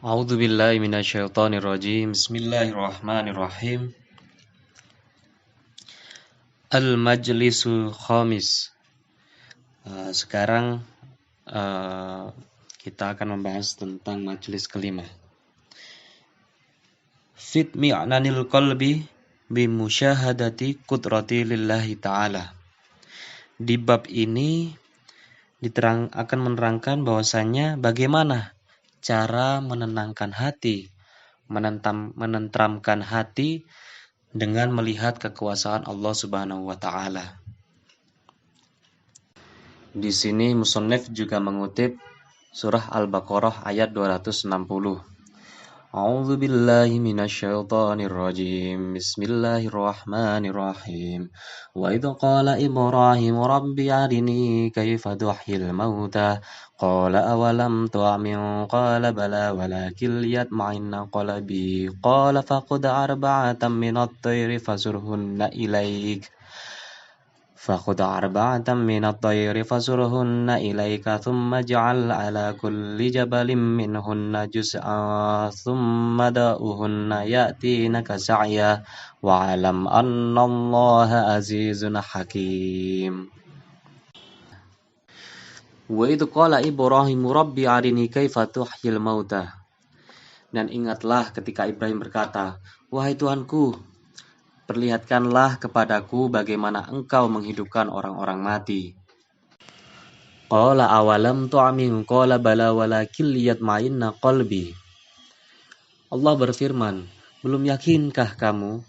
A'udzu billahi minasyaitonir rajim. Bismillahirrahmanirrahim. Al-Majlisul Khamis. Sekarang kita akan membahas tentang majelis kelima. Fit mi'nanil qalbi bi musyahadati qudrati lillahi ta'ala. Di bab ini akan menerangkan bahwasannya bagaimana cara menenangkan hati, menenteramkan hati dengan melihat kekuasaan Allah Subhanahu wa taala. Di sini musannif juga mengutip surah Al-Baqarah ayat 260. A'udzu billahi minasyaitonir rajim. Bismillahirrahmanirrahim. Wa idz qala Ibrahim rabbi arini kaifa tuhyil mauta qala awalam tu'min qala bala walakin liyatma'inna qalbi qala faqud arba'atan minat tayri fasurhunna ilaik فخذ أربعة من الطير فصرهن إليك ثم اجعل على كل جبل منهن جزءا ثم دعوهن يأتينك سعيا واعلم أن الله عزيز حكيم. وإذ قال إبراهيم ربي أرني كيف تحيي الموتى. Dan ingatlah ketika Ibrahim berkata, wahai Tuhanku, perlihatkanlah kepadaku bagaimana engkau menghidupkan orang-orang mati. Qala awalam tu'min qala bala walakin liyatma'inna qalbi. Allah berfirman, belum yakinkah kamu?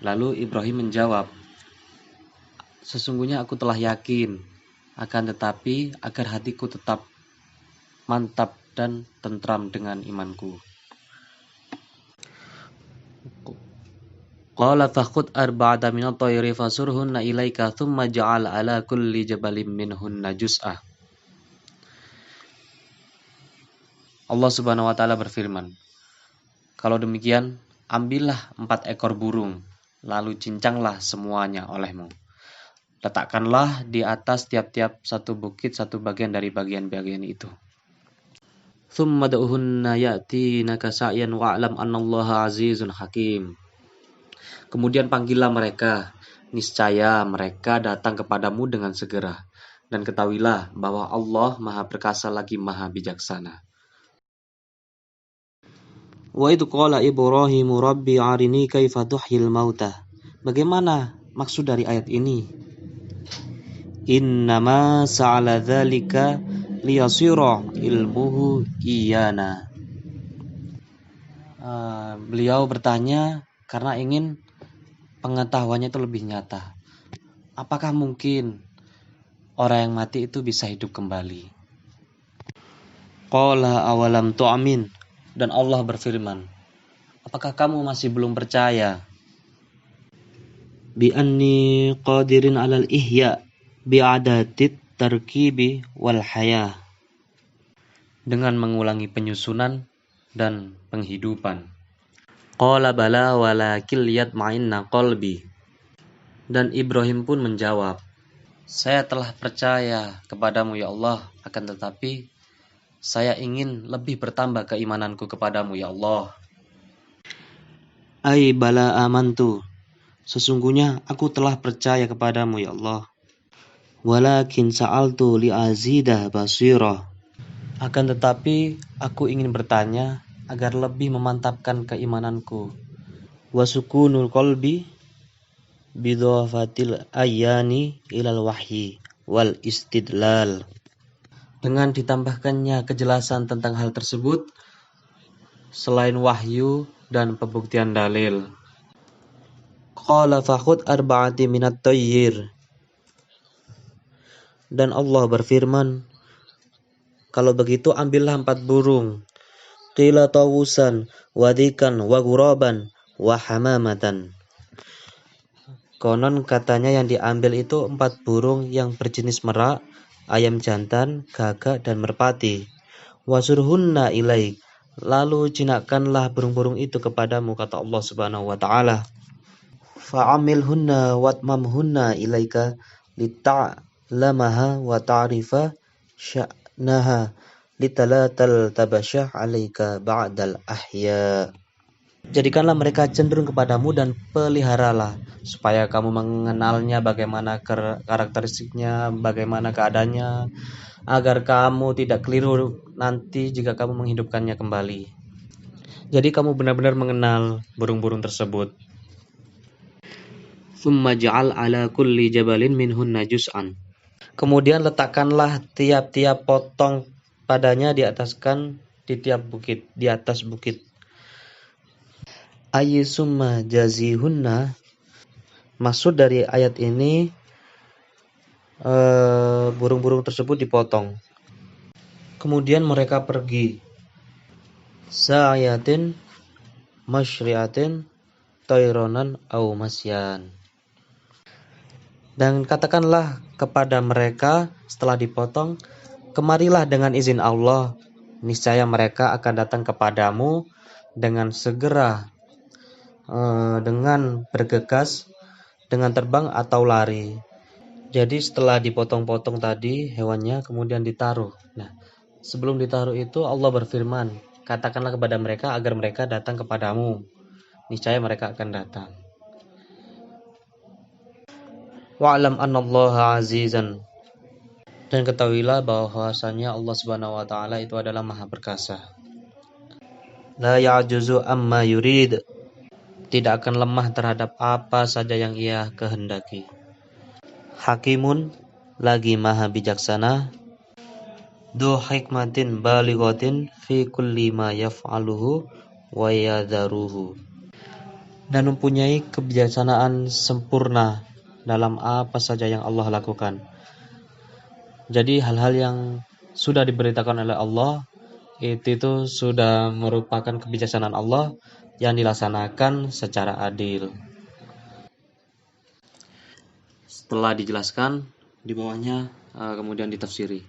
Lalu Ibrahim menjawab, sesungguhnya aku telah yakin, akan tetapi agar hatiku tetap mantap dan tentram dengan imanku. Qala fakhud arba'ata minat tayri fasurhunna ilaika thumma ja'al ala kulli jabalin minhunna juz'ah. Allah Subhanahu wa taala berfirman, kalau demikian, ambillah 4 ekor burung, lalu cincanglah semuanya olehmu. Letakkanlah di atas tiap-tiap satu bukit satu bagian dari bagian-bagian itu. Thumma da'uhunna ya'tinaka sa'yan wa'lam annallaha azizun hakim. Kemudian panggillah mereka, niscaya mereka datang kepadamu dengan segera. Dan ketahuilah bahwa Allah Maha Perkasa lagi Maha Bijaksana. Wa idz qala Ibrahim rabbi arini kaifa tuhyil mauta. Bagaimana maksud dari ayat ini? Innama sa'ala dzalika liyasira ilmuhu iyana. Beliau bertanya karena ingin pengetahuannya itu lebih nyata. Apakah mungkin orang yang mati itu bisa hidup kembali? Qala awalam tu'min. Dan Allah berfirman, apakah kamu masih belum percaya? Bi anni qadirin alal ihya bi'adatit tarkibi wal haya. Dengan mengulangi penyusunan dan penghidupan. Qala bala walakin liyatma'inna qalbi. Dan Ibrahim pun menjawab, saya telah percaya kepadamu ya Allah, akan tetapi saya ingin lebih bertambah keimananku kepadamu ya Allah. Ai bala amantu. Sesungguhnya aku telah percaya kepadamu ya Allah. Walakin sa'altu li'azidah basirah. Akan tetapi aku ingin bertanya agar lebih memantapkan keimananku. Wasukunul qalbi bidhafatil ayani ilal wahyi wal istidlal. Dengan ditambahkannya kejelasan tentang hal tersebut selain wahyu dan pembuktian dalil. Qala fakhud arba'ati minat tayyir. Dan Allah berfirman, kalau begitu ambillah 4 burung. Qila tawusan, wadikan, wa ghuraban, wa hamamatan. Konon katanya yang diambil itu 4 burung yang berjenis merak, ayam jantan, gagak, dan merpati. Wasurhunna ilaik. Lalu jinakkanlah burung-burung itu kepadamu, kata Allah Subhanahu wa taala. Fa'amilhunna watmamhunna ilaika lita'lamaha wa ta'rifa sya'naha litalatal tabasyah 'alaika ba'dal ahya. Jadikanlah mereka cenderung kepadamu dan peliharalah supaya kamu mengenalnya, bagaimana karakteristiknya, bagaimana keadaannya, agar kamu tidak keliru nanti jika kamu menghidupkannya kembali. Jadi kamu benar-benar mengenal burung-burung tersebut. Tsumma ja'al 'ala kulli jabalin minhunna juz'an. Kemudian letakkanlah tiap-tiap potong padanya di atas bukit. Ayyusumma jazihunna, maksud dari ayat ini burung-burung tersebut dipotong. Kemudian mereka pergi. Sa'yatin masyri'atin tayronan au masyan. Dan katakanlah kepada mereka setelah dipotong, kemarilah dengan izin Allah, niscaya mereka akan datang kepadamu dengan segera, dengan bergegas, dengan terbang atau lari. Jadi setelah dipotong-potong tadi hewannya kemudian ditaruh. Nah, sebelum ditaruh itu Allah berfirman, katakanlah kepada mereka agar mereka datang kepadamu, niscaya mereka akan datang. Wa'lam annallaha azizan, dan ketahuilah bahwasanya Allah Subhanahu wa taala itu adalah Maha Perkasa. La ya'juzu amma yurid, tidak akan lemah terhadap apa saja yang ia kehendaki. Hakimun, lagi Maha bijaksana. Du hikmatin balighatin fi kulli ma yaf'aluhu wa yadharuhu, dan mempunyai kebijaksanaan sempurna dalam apa saja yang Allah lakukan. Jadi hal-hal yang sudah diberitakan oleh Allah itu sudah merupakan kebijaksanaan Allah yang dilaksanakan secara adil. Setelah dijelaskan di bawahnya kemudian ditafsiri.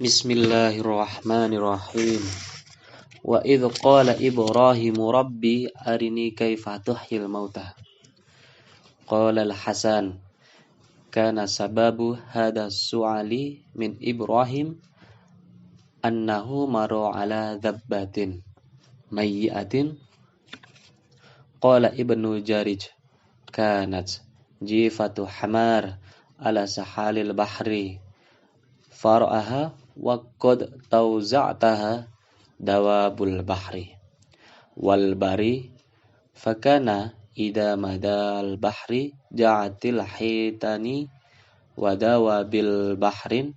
Bismillahirrahmanirrahim. Wa idh qala Ibrahimu rabbi arini kaifa tuhyil mautah. Qala al-Hasan kana sababu hadha su'ali min Ibrahim annahu maru ala dhabbatin mayyi'atin. Qala Ibnu Jarij kanat jifatu hamar ala sahalil bahri fara'aha wa qad tawza'taha dawabul bahri wal bari fakana idza madal bahri ja'atil hitani wa dawabil bahrin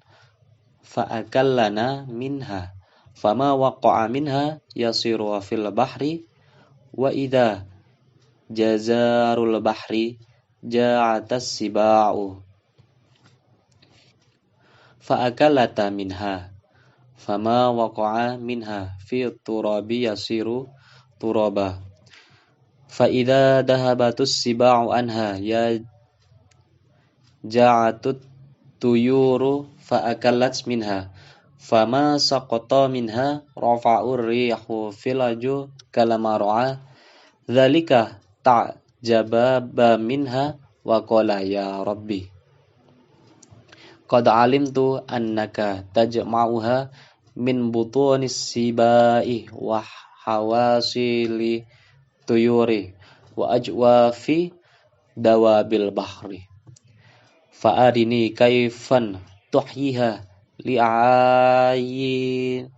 fa'akallana minha fama waqa'a minha yasiru fil bahri wa idza jazarul bahri ja'atas siba'u fa'akalata minha fama waqa'a minha fi turabi yasiru turaba fa idza dahabatus siba'u anha ya ja'atut tuyuru fa'akalat minha fama saqata minha rafa'ur rihu filaju kalamar'a dzalika ta'jaba minha wa qala ya rabbi qad alimtu annaka tajma'uha min butunis sibai wa hawasili tuyuri wa ajwafi dawabil bahri fa arini kaifan tuhyiha li'ayin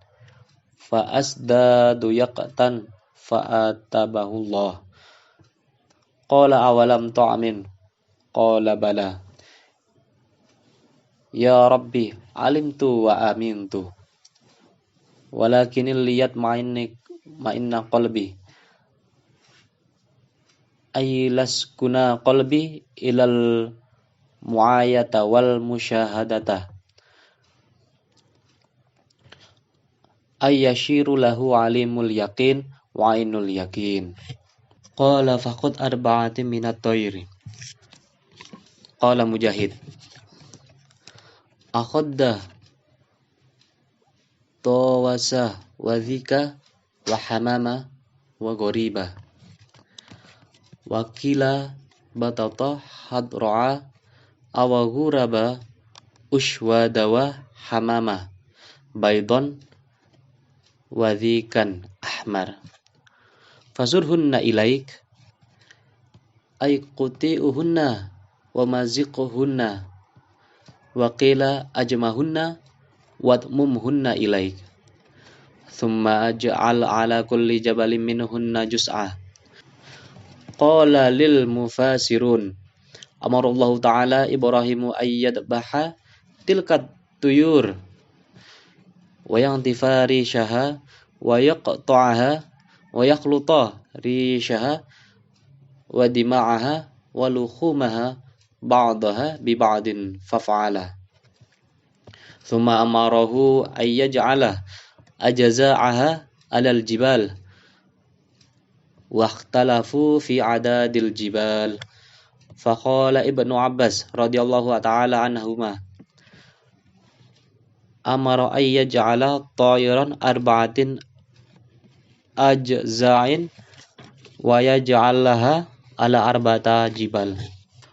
fa asdadu yaqtan fa atabahullah. Qala awalam tu'min qala bala ya rabbi alimtu wa amintu walakinil liyat ma'inna qalbi aylas kuna qalbi ilal muayata wal musyahadata ayyashiru lahu alimul yaqin wa ainul yaqin. Qala faqad arba'atin minat tayri. Qala Mujahid akhadda tawasa wa dhika wa hamama wa ghoriba wa kila batata hadra'a awa ghuraba ushwada wa hamama baydon wa dhikan ahmar. Fasurhunna ilaik ay quti'uhunna wa maziquhunna wa qila ajmahunna wadmumhunna ilaik. Thumma aj'al ala kulli jabalin minhunna jus'ah. Qala lil mufasirun amarallahu ta'ala Ibrahimu ayyadbaha tilkat tuyur wa yantifa rishaha wa yaqta'aha wa yakhluta rishaha wa dima'aha wa lukhumaha ba'daha bi ba'din faf'ala. Thumma amarahu ayyaj'ala ajza'aha 'alal jibal wa ikhtalafu fi 'adadil jibal. Faqala Ibnu Abbas radhiyallahu ta'ala anhuma amara ayyaj'ala ta'iran arba'atin ajza'in wa yaj'alaha ala arba'ata jibal.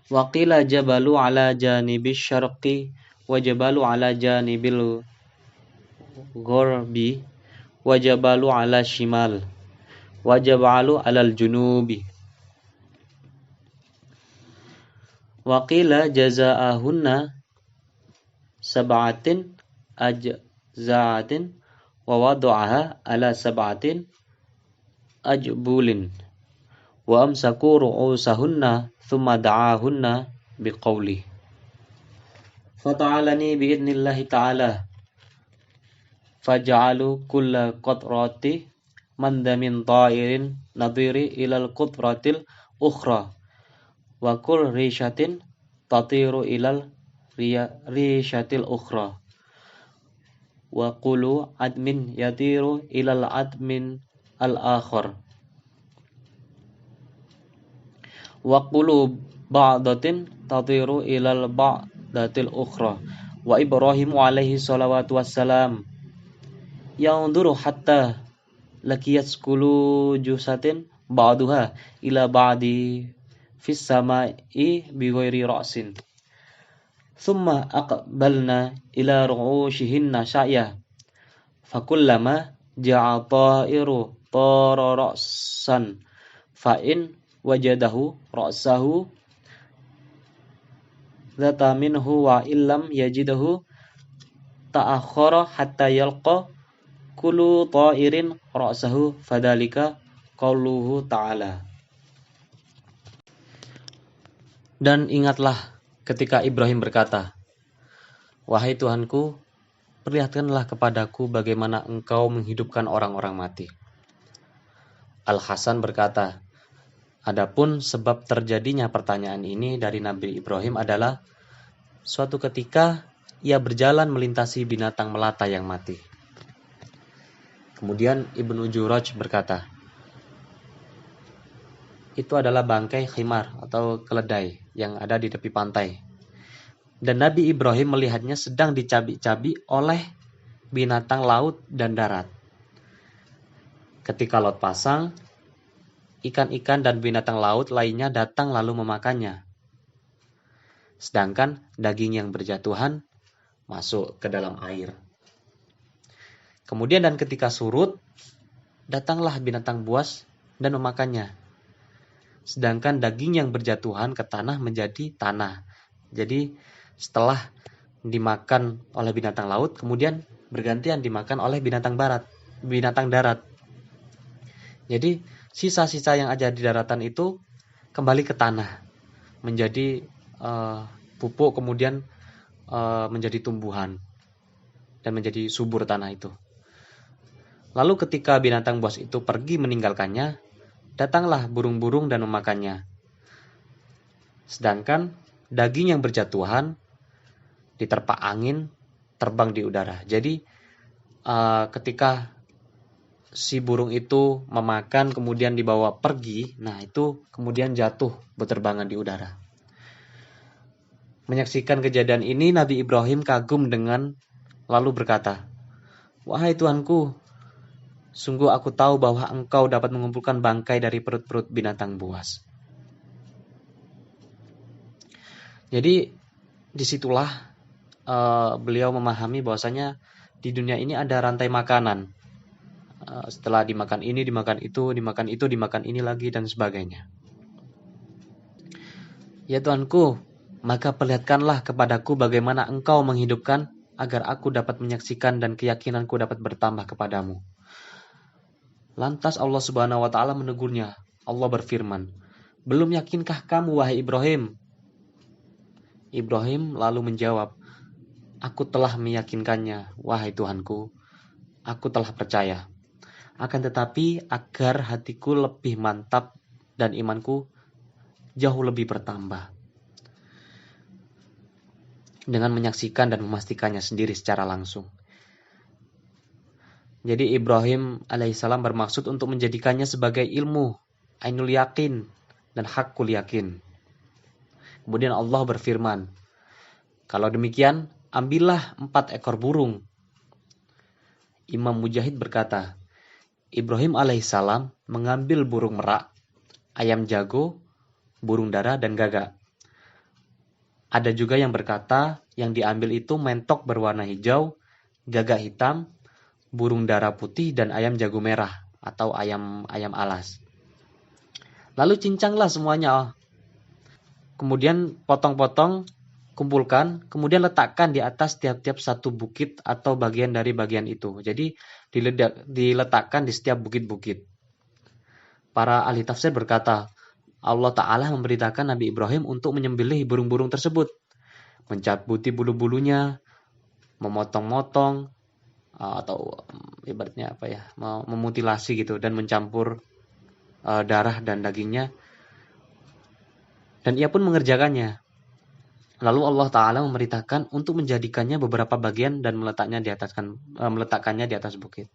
Wa qila jabalu ala janibi syarqi wa jabalu ala janibil gharbi wa jabalu ala shimal wa jabalu alal junubi. Wa qila jazaa'ahunna sab'atin ajza'atin wa wada'aha ala sab'atin ajbulin wa amsaku ru'usahunna thumma da'ahunna biqawli. Fata'alani bi'idnillahi ta'ala faj'alu kulla qatrati mandamin ta'irin nadiri ilal qutratil ukhra wa kull rishatin tatiru ilal rishatil ukhra wa qulu admin yatiru ilal admin al-akhar wa qulu ba'datin tatiru ilal ba'datil ukhra. Wa Ibrahimu alaihi salawatu wassalam yanzuru hatta lakiyat skulu jusatin ba'duha ila ba'di fis sama'i bighairi ra'sin. Thumma aqbalna ila ru'ushihinna sya'ya fakullama ja'a ta'iru tara ra'san fa in wajadahu ra'sahu dzata minhu wa illam yajidahu ta'akhkhara hatta yalqa kullu ta'irin ra'sahu fadhalika qauluhu ta'ala. Dan ingatlah ketika Ibrahim berkata, "Wahai Tuhanku, perlihatkanlah kepadaku bagaimana engkau menghidupkan orang-orang mati." Al-Hasan berkata, adapun sebab terjadinya pertanyaan ini dari Nabi Ibrahim adalah suatu ketika ia berjalan melintasi binatang melata yang mati. Kemudian Ibnu Juraj berkata, itu adalah bangkai khimar atau keledai yang ada di tepi pantai. Dan Nabi Ibrahim melihatnya sedang dicabik-cabik oleh binatang laut dan darat. Ketika laut pasang, ikan-ikan dan binatang laut lainnya datang lalu memakannya. Sedangkan daging yang berjatuhan masuk ke dalam air. Kemudian dan ketika surut, datanglah binatang buas dan memakannya. Sedangkan daging yang berjatuhan ke tanah menjadi tanah. Jadi setelah dimakan oleh binatang laut, kemudian bergantian dimakan oleh binatang darat. Jadi sisa-sisa yang ada di daratan itu kembali ke tanah, menjadi pupuk, kemudian menjadi tumbuhan dan menjadi subur tanah itu. Lalu ketika binatang buas itu pergi meninggalkannya, datanglah burung-burung dan memakannya. Sedangkan daging yang berjatuhan diterpa angin terbang di udara. Jadi ketika si burung itu memakan kemudian dibawa pergi, nah itu kemudian jatuh berterbangan di udara. Menyaksikan kejadian ini, Nabi Ibrahim kagum dengan lalu berkata, "Wahai Tuhanku, sungguh aku tahu bahwa engkau dapat mengumpulkan bangkai dari perut-perut binatang buas." Jadi disitulah beliau memahami bahwasanya di dunia ini ada rantai makanan. Setelah dimakan ini, dimakan itu, dimakan itu, dimakan ini lagi, dan sebagainya. Ya Tuhanku, maka perlihatkanlah kepadaku bagaimana Engkau menghidupkan agar aku dapat menyaksikan dan keyakinanku dapat bertambah kepadamu. Lantas Allah Subhanahu wa taala menegurnya. Allah berfirman, "Belum yakinkah kamu wahai Ibrahim?" Ibrahim lalu menjawab, "Aku telah meyakinkannya, wahai Tuhanku. Aku telah percaya. Akan tetapi agar hatiku lebih mantap dan imanku jauh lebih bertambah dengan menyaksikan dan memastikannya sendiri secara langsung." Jadi Ibrahim alaihissalam bermaksud untuk menjadikannya sebagai ilmu, ainul yakin, dan hakul yakin. Kemudian Allah berfirman, "Kalau demikian, ambillah 4 ekor burung." Imam Mujahid berkata, Ibrahim alaihissalam mengambil burung merak, ayam jago, burung dara, dan gagak. Ada juga yang berkata yang diambil itu mentok berwarna hijau, gagak hitam, burung dara putih, dan ayam jago merah atau ayam alas. Lalu cincanglah semuanya. Kemudian potong-potong, kumpulkan, kemudian letakkan di atas tiap-tiap satu bukit atau bagian dari bagian itu. Jadi diletakkan di setiap bukit-bukit. Para ahli tafsir berkata, Allah Ta'ala memberitakan Nabi Ibrahim untuk menyembelih burung-burung tersebut, mencabuti bulu-bulunya, memotong-motong, atau ibaratnya memutilasi gitu, dan mencampur darah dan dagingnya, dan ia pun mengerjakannya. Lalu Allah Ta'ala memerintahkan untuk menjadikannya beberapa bagian dan meletakkannya di atas bukit.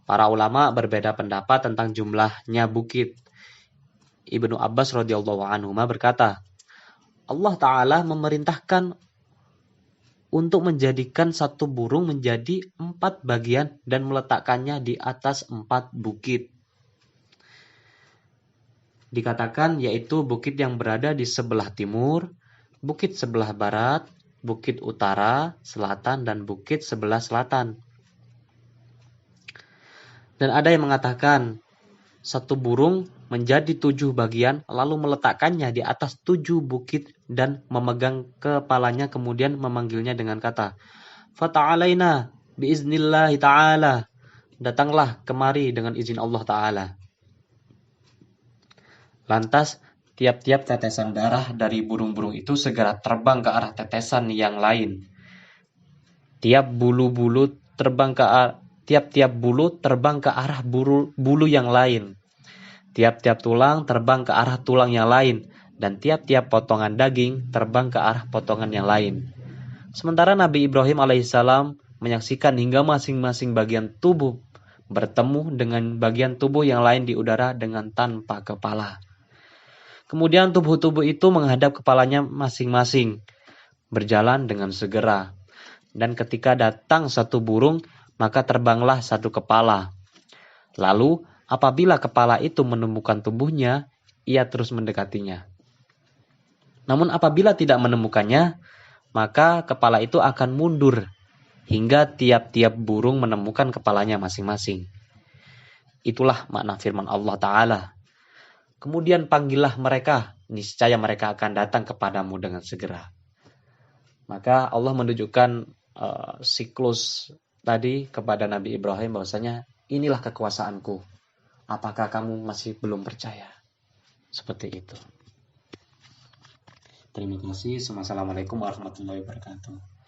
Para ulama berbeda pendapat tentang jumlahnya bukit. Ibnu Abbas radhiyallahu anhu berkata, Allah Ta'ala memerintahkan untuk menjadikan satu burung menjadi 4 bagian dan meletakkannya di atas 4 bukit. Dikatakan yaitu bukit yang berada di sebelah timur, bukit sebelah barat, bukit utara, selatan, dan bukit sebelah selatan. Dan ada yang mengatakan satu burung menjadi 7 bagian lalu meletakkannya di atas 7 bukit dan memegang kepalanya kemudian memanggilnya dengan kata, "Fata'alaina biiznillahi ta'ala." Datanglah kemari dengan izin Allah Ta'ala. Lantas tiap-tiap tetesan darah dari burung-burung itu segera terbang ke arah tetesan yang lain. Tiap-tiap bulu terbang ke arah bulu yang lain. Tiap-tiap tulang terbang ke arah tulang yang lain, dan tiap-tiap potongan daging terbang ke arah potongan yang lain. Sementara Nabi Ibrahim alaihissalam menyaksikan hingga masing-masing bagian tubuh bertemu dengan bagian tubuh yang lain di udara dengan tanpa kepala. Kemudian tubuh-tubuh itu menghadap kepalanya masing-masing, berjalan dengan segera. Dan ketika datang satu burung, maka terbanglah satu kepala. Lalu apabila kepala itu menemukan tubuhnya, ia terus mendekatinya. Namun apabila tidak menemukannya, maka kepala itu akan mundur hingga tiap-tiap burung menemukan kepalanya masing-masing. Itulah makna firman Allah Ta'ala. Kemudian panggillah mereka, niscaya mereka akan datang kepadamu dengan segera. Maka Allah menunjukkan siklus tadi kepada Nabi Ibrahim bahwasanya inilah kekuasaanku. Apakah kamu masih belum percaya? Seperti itu. Terima kasih. Wassalamualaikum warahmatullahi wabarakatuh.